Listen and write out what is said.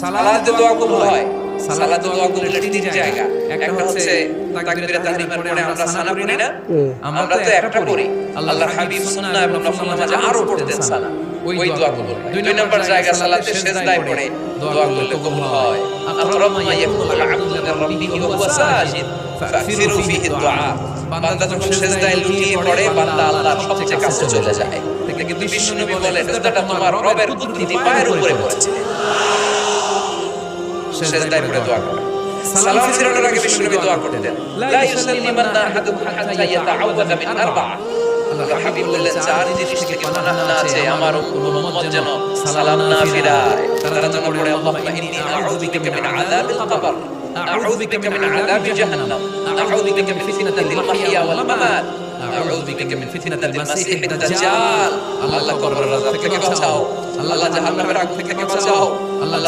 সালাতে দোয়া কবুল হয়। সালাতে দোয়া কবুলের তিন জায়গা। একটা হচ্ছে তাকবীরে তাহরিমার পরে আমরা সানা পড়ি না? আমরা তো একটা পড়ি। আল্লাহর হাবিব সুন্নাহ এবং নফল নামাজে আরো পড়তেন সানা। ওই দোয়া কবুল হয়। দুই নম্বর জায়গা সালাতে সিজদায় পড়ে দোয়া করলে কবুল হয়। আকরাবু মা ইয়াকুনুল আবদু মির রাব্বিহি ওয়া হুয়া সাজিদ ফাকসিরু ফিহি দুআ। বান্দা যখন সিজদায় লুটিয়ে পড়ে বান্দা আল্লাহর সবচেয়ে কাছে চলে যায়। কিন্তু বিশ্বনবী বলেন সিজদাটা তোমার রবের কুদরতি পায়ের উপরে পড়েছে। সিজদায় পড়ে দোয়া করে। সালাম ফিরানোর আগে বিশ্বনবী দোয়া করতেন। লা ইউসাল্লিমান্না আহাদুকুম হাত্তা ইয়াতাআওয়াযা মিন আরবা'a। আল্লাহর হাবিব বললেন চার জিনিস থেকে মানা আছে আমার উম্মত যেন সালাম না ফিরায়। তারা যেন পড়ে আল্লাহুম্মা ইন্নী আউযু বিকা মিন আযাবিল কবর, আউযু বিকা মিন আযাবি জাহান্নাম, আউযু বিকা মিন ফিতনাতিল মাহইয়া ওয়াল মামাত, আউযু বিকা মিন ফিতনাতিল মাসিহিদ দাজ্জাল। আল্লাহ কবরের আযাব থেকে বাঁচাও, আল্লাহ জাহান্নামের আগুন থেকে বাঁচাও, আল্লাহ